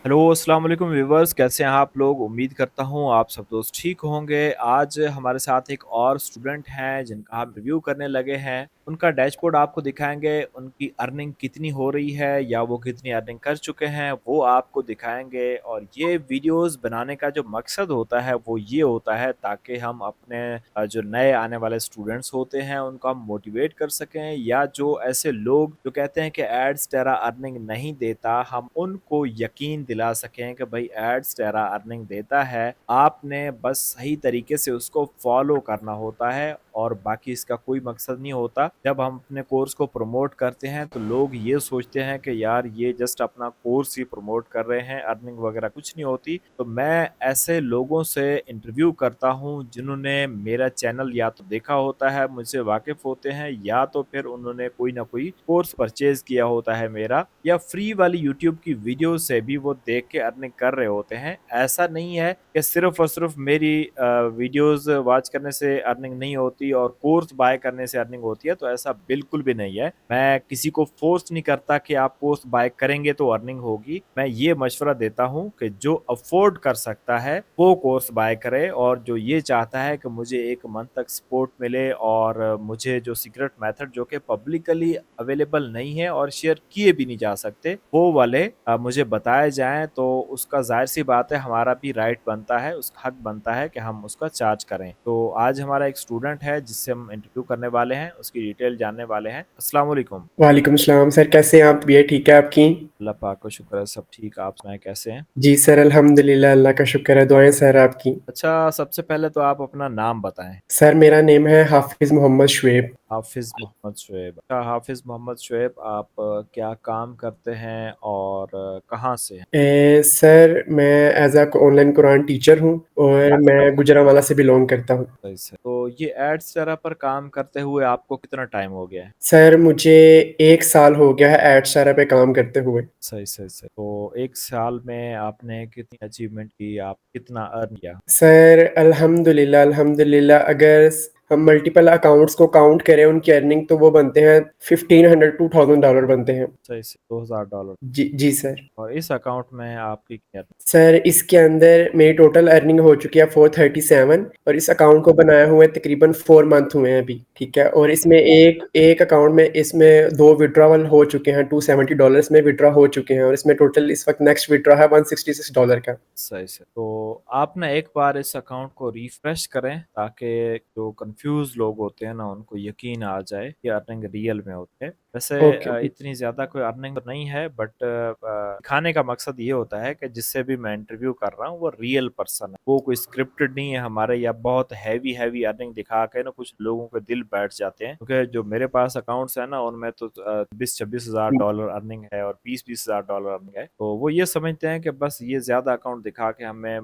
Hello अस्सलाम वालेकुम viewers, कैसे हैं आप लोग। उम्मीद करता हूँ आप सब दोस्त ठीक होंगे। आज हमारे साथ एक और स्टूडेंट हैं जिनका हम रिव्यू करने लगे हैं। उनका डैशबोर्ड आपको दिखाएंगे, उनकी अर्निंग कितनी हो रही है या वो कितनी अर्निंग कर चुके हैं वो आपको दिखाएंगे। और ये वीडियोस बनाने का जो मकसद होता है वो ये होता है ताकि हम अपने जो नए आने वाले स्टूडेंट्स होते हैं उनको हम मोटिवेट कर सकें, या जो ऐसे लोग जो कहते हैं कि एड्स तेरा अर्निंग नहीं देता, हम उनको यकीन दिला सकें कि भाई एड्स तेरा अर्निंग देता है। आपने बस सही तरीके से उसको फॉलो करना होता है और बाकी इसका कोई मकसद नहीं होता। जब हम अपने कोर्स को प्रमोट करते हैं तो लोग ये सोचते हैं कि यार ये जस्ट अपना कोर्स ही प्रमोट कर रहे हैं, अर्निंग वगैरह कुछ नहीं होती। तो मैं ऐसे लोगों से इंटरव्यू करता हूँ जिन्होंने मेरा चैनल या तो देखा होता है, मुझसे वाकिफ होते हैं, या तो फिर उन्होंने कोई ना कोई कोर्स परचेज किया होता है मेरा, या फ्री वाली यूट्यूब की वीडियो से भी वो देख के अर्निंग कर रहे होते हैं। ऐसा नहीं है कि सिर्फ और सिर्फ मेरी वीडियोस वॉच करने से अर्निंग नहीं होती और कोर्स बाय करने से अर्निंग होती है, तो ऐसा बिल्कुल भी नहीं है। मैं किसी को फोर्स नहीं करता कि आप कोर्स बाय करेंगे तो अर्निंग होगी। मैं ये मशवरा देता हूँ कि जो अफोर्ड कर सकता है वो कोर्स बाय करे, और जो ये चाहता है कि मुझे एक मंथ तक सपोर्ट मिले और मुझे जो सीक्रेट मेथड जो कि पब्लिकली अवेलेबल नहीं है और शेयर किए भी नहीं जा सकते वो वाले मुझे बताए जाएं, तो उसका जाहिर सी बात है हमारा भी राइट बनता है, उसका हक बनता है कि हम उसका चार्ज करें। तो आज हमारा एक स्टूडेंट है जिससे हम इंटरव्यू करने वाले हैं, उसकी डिटेल जानने वाले हैं। अस्सलाम वालेकुम। वालेकुम सलाम सर, कैसे हैं आप? ये ठीक है आपकी? अल्लाह पाक का शुक्र है, सब ठीक। आप सुनाएं कैसे हैं। जी सर, अल्हम्दुलिल्लाह, अल्लाह का शुक्र है, दुआएं सर आपकी। अच्छा, सबसे पहले तो आप अपना नाम बताएं। सर मेरा नेम है हाफिज़ मोहम्मद शुएब। हाफिज़ मोहम्मद शुएब। अच्छा हाफिज़ मोहम्मद शुएब, आप क्या काम करते हैं और कहाँ से हैं। सर मैं as a online Quran teacher हूँ और मैं गुजरांवाला से बिलोंग करता हूँ। सही से। तो ये एड्स तरह पर काम करते हुए आपको कितना टाइम हो गया है। सर मुझे 1 साल हो गया है एडशारा पे काम करते हुए। सही सही सही। तो एक साल में आपने कितनी अचीवमेंट की, आप कितना अर्न किया। सर अल्हम्दुलिल्लाह अल्हम्दुलिल्लाह, अगर हम मल्टीपल अकाउंट्स को काउंट करें उनकी अर्निंग तो वो बनते हैं 1500 $2000 बनते हैं। सही से, $2000। जी जी सर। और इस अकाउंट में आपकी क्या। सर इसके अंदर मेरी टोटल अर्निंग हो चुकी है 437 और इस अकाउंट को बनाए हुए तकरीबन 4 मंथ हुए हैं अभी, ठीक है। और इसमें एक एक अकाउंट में इसमें 2 विड्रॉवल हो चुके हैं, $270 में विड्रॉ हो चुके हैं और इसमें टोटल इस वक्त नेक्स्ट विड्रॉ है $166 का। सही से। तो आप ना एक बार इस अकाउंट को रिफ्रेश करें ताकि जो कंफ्यूज लोग होते हैं ना उनको यकीन आ जाए कि अर्निंग रियल में होते हैं। वैसे ओके। इतनी ज्यादा कोई अर्निंग तो नहीं है, बट दिखाने का मकसद ये होता है कि जिससे भी मैं इंटरव्यू कर रहा हूँ वो रियल पर्सन है, वो कोई स्क्रिप्टेड नहीं है हमारे, या बहुत हैवी हैवी अर्निंग दिखा के ना कुछ लोगों के दिल बैठ जाते हैं। क्योंकि जो मेरे पास अकाउंट्स है ना उनमें तो 20-26 हजार डॉलर अर्निंग है और 20-20 हजार डॉलर अर्निंग है। तो वो ये समझते हैं कि बस ये ज्यादा अकाउंट दिखा के हमें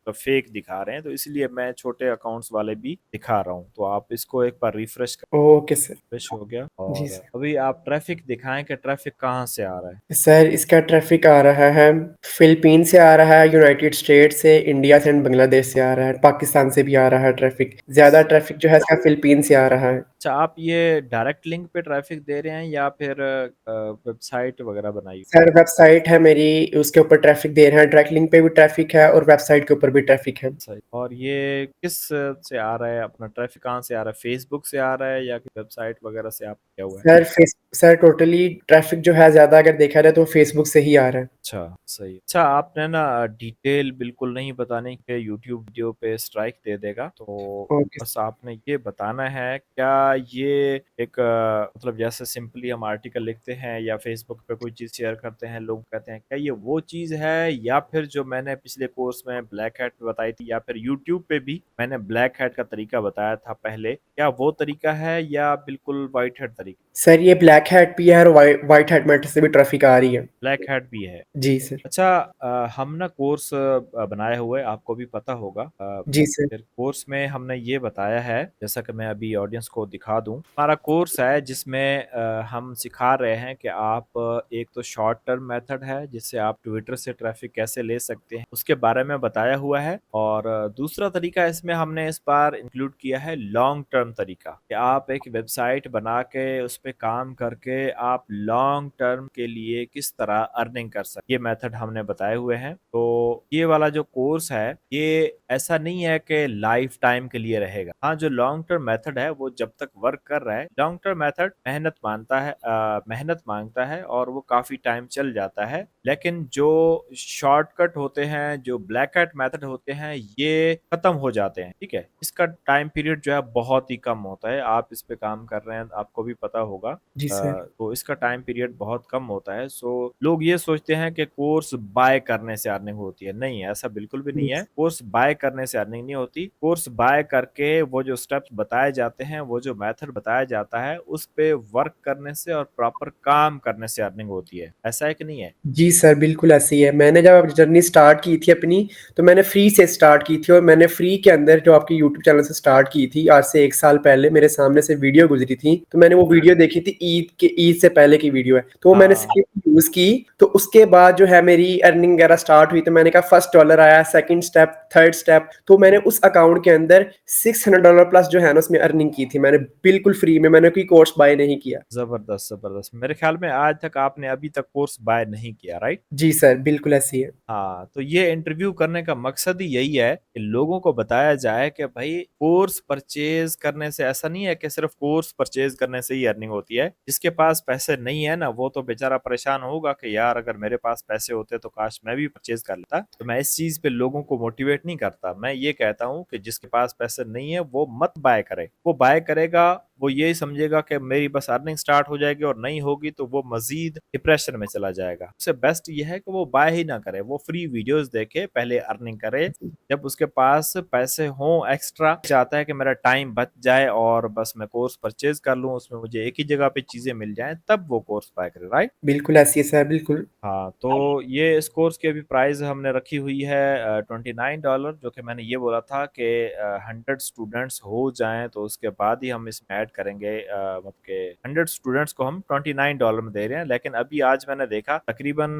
फेक दिखा रहे हैं, तो इसलिए मैं छोटे अकाउंट्स वाले भी दिखा रहा हूँ। तो आप इसको एक बार रिफ्रेश कर। Okay sir. रिफ्रेश हो गया। जी और सर। अभी आप ट्रैफिक दिखाएं कि ट्रैफिक कहाँ से आ रहा है। सर इसका ट्रैफिक आ रहा है फिलीपीन से, आ रहा है यूनाइटेड स्टेट से, इंडिया से एंड बांग्लादेश से आ रहा है, पाकिस्तान से भी आ रहा है ट्रैफिक। ज़्यादा ट्रैफिक जो है इसका फिलीपीन से आ रहा है। अच्छा, आप ये डायरेक्ट लिंक पे ट्रैफिक दे रहे हैं या फिर वेबसाइट वगैरह बनाई। सर वेबसाइट है मेरी, उसके ऊपर ट्रैफिक दे रहे हैं, डायरेक्ट लिंक पे भी ट्रैफिक है और वेबसाइट के ऊपर भी ट्रैफिक है। सही। और ये किस से आ रहा है, अपना ट्रैफिक कहाँ से आ रहा है, फेसबुक से आ रहा है या वेबसाइट वगैरह से आप किया हुआ है। सर टोटली ट्रैफिक जो है ज़्यादा अगर देखा जाए तो फेसबुक से ही आ रहा है। अच्छा सही। अच्छा, आपने ना डिटेल बिल्कुल नहीं बताने के, यूट्यूब वीडियो पे स्ट्राइक दे देगा। तो ओके। बस आपने ये बताना है क्या ये एक मतलब जैसे सिंपली हम आर्टिकल लिखते हैं या फेसबुक पे कोई चीज़ शेयर करते हैं, लोग कहते हैं क्या ये वो चीज़ है, या फिर जो मैंने पिछले कोर्स में ब्लैक हैट बताई थी, या फिर यूट्यूब पे भी मैंने ब्लैक हैट का तरीका बताया था पहले, क्या वो तरीका है या बिल्कुल वाइट हैट तरीका। सर ये ब्लैक हैट भी है और वाइट हैट मैटर से भी ट्रैफिक आ रही है। ब्लैक हैट भी है। जी सर। अच्छा, हम ना कोर्स बनाए हुए, आपको भी पता होगा। जी सर। फिर कोर्स में हमने ये बताया है, जैसा कि मैं अभी ऑडियंस को दिखा दूं, हमारा कोर्स है जिसमें हम सिखा रहे हैं कि आप एक तो शॉर्ट टर्म मेथड है जिससे आप ट्विटर से ट्रैफिक कैसे ले सकते हैं उसके बारे में बताया हुआ है। और दूसरा तरीका इसमें हमने इस बार इंक्लूड किया है लॉन्ग टर्म तरीका, कि आप एक वेबसाइट बना के उस पर काम करके आप लॉन्ग टर्म के लिए किस तरह अर्निंग कर सकते, ये मेथड हमने बताए हुए हैं। तो ये वाला जो कोर्स है, ये ऐसा नहीं है कि लाइफ टाइम के लिए रहेगा। हाँ, जो लॉन्ग टर्म मेथड है वो जब तक वर्क कर रहा है, लॉन्ग टर्म मेथड मेहनत मांगता है और वो काफी टाइम चल जाता है। लेकिन जो शॉर्टकट होते हैं, जो ब्लैक हैट मेथड होते हैं, ये खत्म हो जाते हैं। ठीक है, इसका टाइम पीरियड जो है बहुत ही कम होता है। आप इस पे काम कर रहे हैं, आपको भी पता होगा। जी सर। तो इसका टाइम पीरियड बहुत कम होता है। सो लोग ये सोचते हैं कि कोर्स बाय करने से अर्निंग होती है। नहीं, ऐसा बिल्कुल भी नहीं है। जी, कोर्स बाय करने से अर्निंग नहीं होती। कोर्स बाय करके वो जो स्टेप्स बताए जाते हैं, वो जो मेथड बताया जाता है, उस पे वर्क करने से और प्रॉपर काम करने से अर्निंग होती है। ऐसा है कि नहीं है? जी सर, बिल्कुल ऐसे ही है। मैंने जब जर्नी स्टार्ट की थी अपनी, तो मैंने फ्री से स्टार्ट की थी और मैंने फ्री के अंदर जो आपकी यूट्यूब चैनल से स्टार्ट की थी, आज से 1 साल पहले मेरे सामने से वीडियो गुज़री थी, तो मैंने वो वीडियो देखी थी, ईद से पहले की वीडियो है, तो वो मैंने हाँ, स्क्रिप्ट यूज़ की। तो उसके बाद जो है मेरी अर्निंग वगैरह स्टार्ट हुई, तो मैंने कहा फर्स्ट डॉलर आया, सेकंड स्टेप, थर्ड स्टेप, तो मैंने उस अकाउंट के अंदर $600 प्लस जो है ना उसमें अर्निंग की थी मैंने, बिल्कुल फ्री में, मैंने कोई कोर्स बाय नहीं किया। जबरदस्त जबरदस्त। मेरे ख्याल में आज तक आपने अभी तक कोर्स बाय नहीं किया, राइट? जी सर, बिल्कुल ऐसे ही है। हाँ, तो ये इंटरव्यू करने का मकसद ही यही है कि लोगों को बताया जाए कि भाई कोर्स परचेज करने से ऐसा नहीं है कि सिर्फ कोर्स परचेज करने से ही अर्निंग होती है। जिसके पास पैसे नहीं है ना, वो तो बेचारा परेशान होगा कि यार अगर मेरे पास पैसे होते तो काश मैं भी परचेज कर लेता। तो मैं इस चीज पे लोगों को मोटिवेट नहीं करता। मैं ये कहता हूँ कि जिसके पास पैसे नहीं है वो मत बाय करे। वो बाय करेगा, वो यही समझेगा कि मेरी बस अर्निंग स्टार्ट हो जाएगी और नहीं होगी तो वो मजीद डिप्रेशन में चला जाएगा। उससे बेस्ट ये है कि वो बाय ही ना करे, वो फ्री वीडियोस देखे, पहले अर्निंग करे। जब उसके पास पैसे हों एक्स्ट्रा, चाहता है कि मेरा टाइम बच जाए और बस मैं कोर्स परचेज कर लूँ, उसमें मुझे एक ही जगह पे चीजें मिल जाएं, तब वो कोर्स बाय करे, राइट? बिल्कुल ऐसी है सर, बिल्कुल। हाँ, तो ये इस कोर्स की अभी प्राइस हमने रखी हुई है $29, जो कि मैंने ये बोला था कि 100 स्टूडेंट्स हो जाएं तो उसके बाद ही हम इसमें ऐड करेंगे। मतलब कि 100 स्टूडेंट्स को हम $29 में दे रहे हैं, लेकिन अभी आज मैंने देखा तकरीबन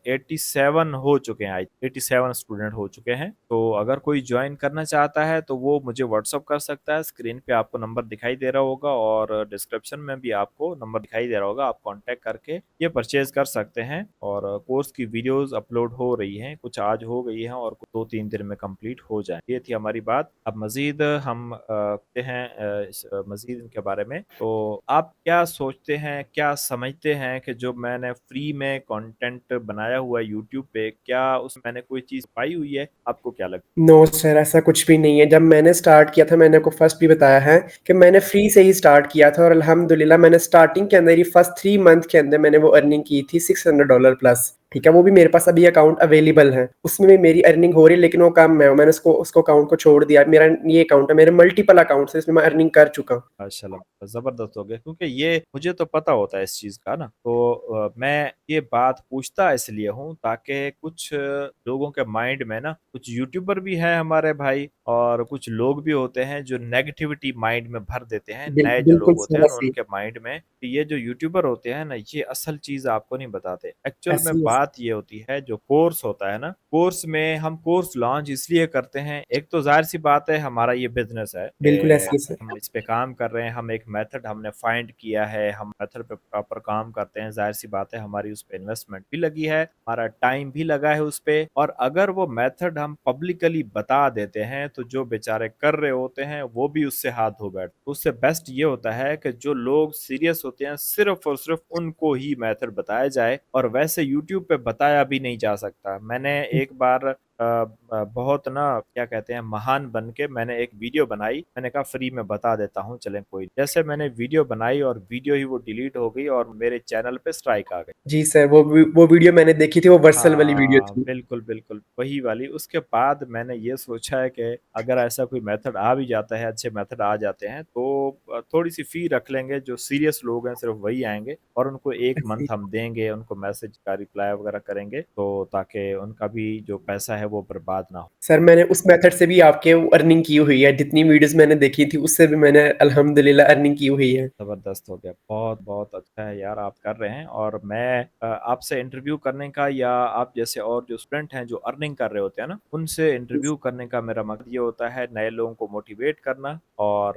87 हो चुके हैं। 87 स्टूडेंट हो चुके हैं। तो अगर कोई ज्वाइन करना चाहता है तो वो मुझे व्हाट्सअप कर सकता है। स्क्रीन पे आपको नंबर दिखाई दे रहा होगा और डिस्क्रिप्शन में भी आपको नंबर दिखाई दे रहा होगा। आप कांटेक्ट करके ये परचेज कर सकते हैं। और कोर्स की वीडियोस अपलोड हो रही हैं, कुछ आज हो गई हैं और कुछ 2-3 दिन में कंप्लीट हो जाए। ये थी हमारी बात। अब मजीद हम कहते हैं मजीद इनके बारे में। तो आप क्या सोचते हैं, क्या समझते हैं कि जो मैंने फ्री में कंटेंट बनाया हुआ है यूट्यूब पे, क्या उसमें मैंने कोई चीज पाई हुई है? आपको क्या लगता नो सर, ऐसा कुछ भी नहीं है। जब मैंने स्टार्ट किया था, मैंने आपको फर्स्ट भी बताया है कि मैंने फ्री से ही स्टार्ट किया था और अल्हम्दुलिल्लाह मैंने स्टार्टिंग के अंदर ही फर्स्ट 3 मंथ के अंदर मैंने वो अर्निंग की थी $600 प्लस। ठीक है, वो भी मेरे पास अभी अकाउंट अवेलेबल है। उसमें भी मेरी अर्निंग हो रही है, लेकिन वो कम है। मैंने उसको अकाउंट को छोड़ दिया। मेरा ये अकाउंट है, मेरे मल्टीपल अकाउंट्स हैं, इसमें मैं अर्निंग कर चुका हूँ। है? माशाल्लाह, जबरदस्त हो गया। क्योंकि ये मुझे तो पता होता है इस चीज का ना। तो मैं ये बात पूछता इसलिए हूँ ताकि कुछ लोगों के माइंड में ना, कुछ यूट्यूबर भी हैं हमारे भाई और कुछ लोग भी होते हैं जो नेगेटिविटी माइंड में भर देते हैं। नए जो लोग बिल्कुल होते सर, हैं ना, ऐसे ही उनके माइंड में कि ये जो यूट्यूबर होते हैं ना, ये असल चीज आपको नहीं बताते। एक्चुअल ऐसे में ही है। बात ये होती है, जो कोर्स होता है ना, कोर्स में हम कोर्स लॉन्च इसलिए करते हैं। एक तो जाहिर सी बात है, हमारा ये बिजनेस है बिल्कुल कि ऐसे ही है सर। हम इस पे काम कर रहे हैं। हम एक मेथड हमने फाइंड किया है, हम मेथड पे प्रॉपर काम करते हैं। जाहिर सी बात है, हमारी उस पे इन्वेस्टमेंट भी लगी है, हमारा टाइम भी लगा है उस पे। और अगर वो मेथड हम पब्लिकली बता देते हैं तो जो बेचारे कर रहे होते हैं वो भी उससे हाथ धो बैठते। तो उससे बेस्ट ये होता है कि जो लोग सीरियस होते हैं, सिर्फ और सिर्फ उनको ही मेथड बताया जाए। और वैसे यूट्यूब पे बताया भी नहीं जा सकता। मैंने एक बार बहुत ना, क्या कहते हैं, महान बन के मैंने एक वीडियो बनाई। मैंने कहा फ्री में बता देता हूँ, चलें कोई। जैसे मैंने वीडियो बनाई और वीडियो ही वो डिलीट हो गई और मेरे चैनल पे स्ट्राइक आ गई। जी सर, वो वीडियो मैंने देखी थी, वो वर्सल वाली वीडियो हाँ, थी। बिल्कुल बिल्कुल वही वाली। उसके बाद मैंने ये सोचा है कि अगर ऐसा कोई मेथड आ भी जाता है, अच्छे मेथड आ जाते हैं, तो थोड़ी सी फी रख लेंगे। जो सीरियस लोग हैं सिर्फ वही आएंगे और उनको एक ऐसे ही। मंथ हम देंगे, उनको मैसेज का रिप्लाई वगैरह करेंगे, तो ताकि उनका भी जो पैसा है वो बर्बाद ना हो। सर मैंने उस मेथड से भी आपके अर्निंग की हुई है, जितनी वीडियोज़ मैंने देखी थी उससे भी मैंने अल्हम्दुलिल्लाह अर्निंग की हुई है। ज़बरदस्त हो गया। बहुत, बहुत अच्छा है यार आप कर रहे हैं और मैं आपसे इंटरव्यू करने का या आप जैसे और जो स्टूडेंट हैं जो अर्निंग कर रहे होते हैं ना, उनसे इंटरव्यू करने का मेरा मकसद ये होता है नए लोगों को मोटिवेट करना और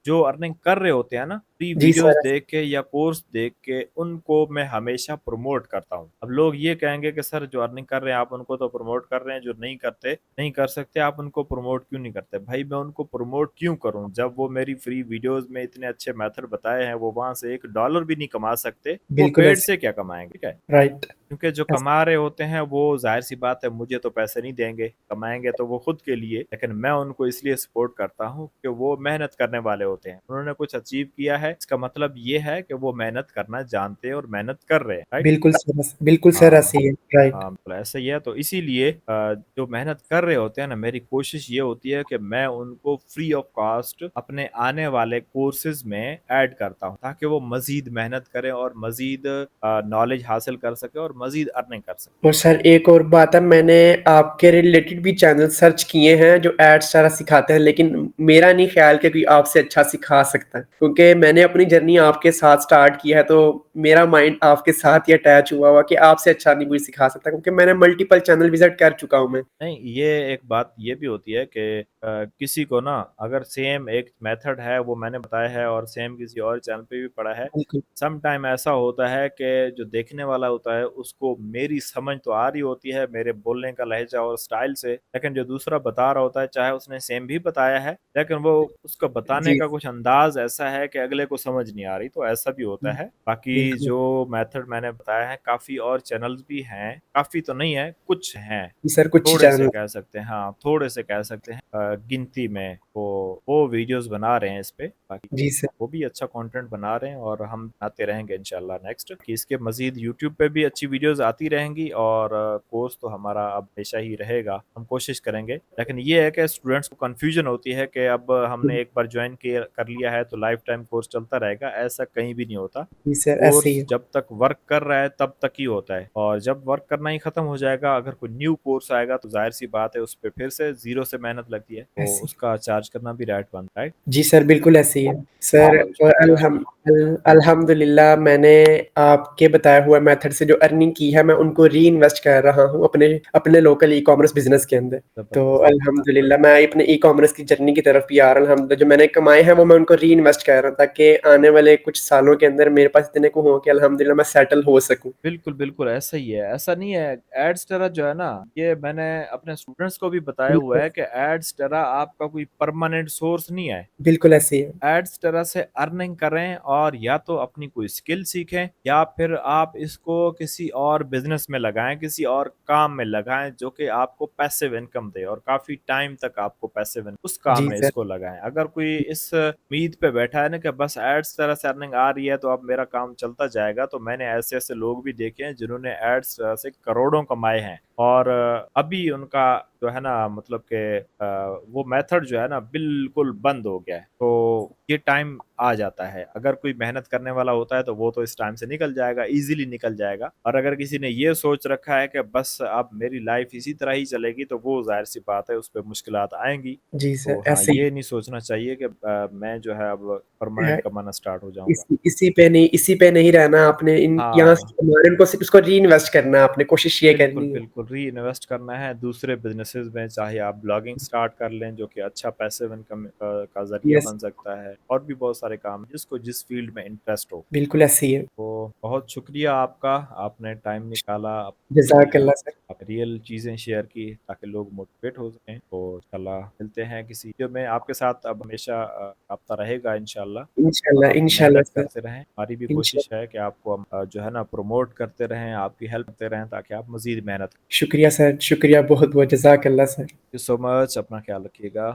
जो अर्निंग कर रहे होते हैं ना, फ्री जी वीडियोज़ सर। देख के या कोर्स देख के उनको मैं हमेशा प्रमोट करता हूँ। अब लोग ये कहेंगे कि सर जो अर्निंग कर रहे हैं आप उनको तो प्रमोट कर रहे हैं, जो नहीं करते, नहीं कर सकते आप उनको प्रमोट क्यों नहीं करते? भाई मैं उनको प्रमोट क्यों करूँ? जब वो मेरी फ्री वीडियोज़ में इतने अच्छे मेथड बताए हैं, वो वहाँ से $1 भी नहीं कमा सकते, वो बिल्कुल पेड ऐसे से क्या कमाएँगे? ठीक है? राइट। क्योंकि जो ऐसे कमा रहे होते हैं वो ज़ाहिर-सी बात है मुझे तो पैसे नहीं देंगे, कमाएँगे तो वो खुद के लिए, लेकिन मैं उनको इसलिए सपोर्ट करता हूँ कि वो मेहनत करने वाले होते हैं। उन्होंने कुछ अचीव किया है, इसका मतलब ये है कि वो मेहनत करना जानते हैं और मेहनत कर रहे हैं, राइट? बिल्कुल सर हाँ। ऐसे ही है, राइट। हाँ, बिल्कुल ऐसा ही है तो इसीलिए जो मेहनत कर रहे होते हैं ना मेरी कोशिश ये होती है कि मैं उनको फ्री ऑफ कॉस्ट अपने आने वाले कोर्सेज़ में ऐड करता हूँ ताकि वो मज़ीद मेहनत करें और मज़ीद नॉलेज हासिल कर सकें और मज़ीद अर्निंग कर सकें। और सर एक और बात है, मैंने आपके रिलेटेड भी चैनल सर्च किए हैं जो एड्स सारा सिखाते हैं, लेकिन मेरा नहीं ख्याल कि कोई आपसे अच्छा सिखा सकता है, क्योंकि मैंने अपनी जर्नी आपके साथ स्टार्ट की है, तो मेरा माइंड आपके साथ ही अटैच हुआ हुआ कि आपसे अच्छा नहीं कोई सिखा सकता, क्योंकि मैंने मल्टीपल चैनल विजिट कर चुका हूँ मैं। नहीं, ये एक बात ये भी होती है कि किसी को ना अगर सेम एक मेथड है वो मैंने बताया है और सेम किसी और चैनल पे भी पड़ा है, बिल्कुल। सम टाइम ऐसा होता है कि जो देखने वाला होता है उसको मेरी समझ तो आ रही होती है मेरे बोलने का लहज़ा और स्टाइल से, लेकिन जो दूसरा बता रहा होता है चाहे उसने सेम भी बताया है, लेकिन वो उसका बताने जी। का कुछ अंदाज़ ऐसा है कि अगले को समझ नहीं आ रही, तो ऐसा भी होता है। बाकी बिल्कुल। जो मेथड मैंने बताया है काफ़ी और चैनल्स भी हैं, काफ़ी तो नहीं है, कुछ हैं। जी सर, कुछ थोड़े से चैनल। कह सकते हैं हाँ, थोड़े से कह सकते हैं गिनती में वो वीडियोज़ बना रहे हैं इस पे, बाकी जी सर। वो भी अच्छा कंटेंट बना रहे हैं और हम बनाते रहेंगे इंशाल्लाह नेक्स्ट कि इसके मज़ीद यूट्यूब पे भी अच्छी वीडियोज़ आती रहेंगी और कोर्स तो हमारा अब हमेशा ही रहेगा, हम कोशिश करेंगे। लेकिन ये है कि स्टूडेंट्स को कन्फ्यूज़न होती है कि अब हमने एक बार जॉइन किया कर लिया है तो लाइफ टाइम कोर्स चलता रहेगा, ऐसा कहीं भी नहीं होता। जी सर, ऐसे ही कोर्स है। जब तक वर्क कर रहा है तब तक ही होता है और जब वर्क करना ही खत्म हो जाएगा अगर कोई न्यू कोर्स आएगा तो ज़ाहिर-सी बात है उस पे फिर से ज़ीरो से मेहनत लगती है, तो ऐसे ही। उसका चार्ज करना भी राइट बनता है। जी सर, बिल्कुल ऐसे ही है। सर बहुत और शुक्रिया। अल्हम्दुलिल्लाह मैंने आपके बताए हुए मेथड से जो अर्निंग की है, मैं उनको री-इन्वेस्ट कर रहा हूँ अपने अपने लोकल ई-कॉमर्स बिज़नेस के अंदर। तो ज़बरदस्त। अल्हम्दुलिल्लाह मैं अपने ई-कॉमर्स की जर्नी की तरफ भी आ रहा हूँ। अल्हम्दुलिल्लाह जो मैंने कमाए हैं वो मैं उनको री-इन्वेस्ट कर रहा हूँ ताकि आने वाले कुछ सालों के अंदर मेरे पास इतने को हो कि अल्हम्दुलिल्लाह मैं सेटल हो सकूँ। बिल्कुल, बिल्कुल ऐसा ही है। ऐसा नहीं है एड्सटेरा जो है ना, ये मैंने अपने स्टूडेंट्स को भी बताया हुआ बिल्कुल, है कि एड्सटेरा आपका कोई परमानेंट सोर्स नहीं है। बिल्कुल ऐसे ही है। एड्स तरह से अर्निंग करें और या तो अपनी कोई स्किल सीखें या फिर आप इसको किसी और बिजनेस में लगाएं, किसी और काम में लगाएं जो कि आपको पैसिव इनकम दे और काफ़ी टाइम तक आपको पैसिव इनकम उस काम जी में सर। इसको लगाएं। अगर कोई इस उम्मीद पे बैठा है ना कि बस एड्स तरह से अर्निंग आ रही है तो अब मेरा काम चलता जाएगा, तो मैंने ऐसे-ऐसे लोग भी देखे हैं जिन्होंने एड्स तरह से करोड़ों कमाए हैं और अभी उनका जो है ना मतलब कि वो मेथड जो है ना बिल्कुल बंद हो गया है। तो ये टाइम आ जाता है। अगर कोई मेहनत करने वाला होता है तो वो तो इस टाइम से निकल जाएगा, ईज़िली निकल जाएगा और अगर किसी ने ये सोच रखा है कि बस अब मेरी लाइफ़ इसी तरह ही चलेगी तो वो ज़ाहिर-सी बात है उस पे मुश्किलात आएँगी। जी तो सर, हाँ, ऐसे ही ये नहीं सोचना चाहिए कि मैं जो है अब है। परमानेंट कमाना स्टार्ट हो जाऊँगा। इसी पे नहीं रहना आपने, इन यहाँ से हाँ। कमा रहे हैं, इनको सिर्फ इसको री-इन्वेस्ट करना है आपने, कोशिश ये बिल्कुल, करनी है। बिल्कुल, री-इन्वेस्ट करना है दूसरे बिज़नेसेस में, चाहे आप ब्लॉगिंग स्टार्ट कर लें, जो कि अच्छा पैसिव इनकम का ज़रिया यस, बन सकता है और भी बहुत सारे काम हैं, जिसको जिस फ़ील्ड में इंटरेस्ट हो। बिल्कुल ऐसे ही है। तो बहुत शुक्रिया आपका, आपने टाइम निकाला, जज़ाकल्लाह सर। आप रियल चीज़ें शेयर की ताकि लोग मोटिवेट हो सकें। तो इंशाल्लाह मिलते हैं किसी वीडियो में, आपके साथ अब हमेशा राब्ता रहेगा इंशाल्लाह और इंशाल्लाह, आप इंशाल्लाह मेहनत सर, करते रहें। हमारी भी कोशिश इंशाल्लाह। है कि आपको हम जो है ना प्रमोट करते रहें, आपकी हेल्प करते रहें ताकि आप मज़ीद मेहनत शुक्रिया सर, शुक्रिया बहुत-बहुत, जज़ाकल्लाह sir. Thank you so much, अपना ख्याल रखिएगा।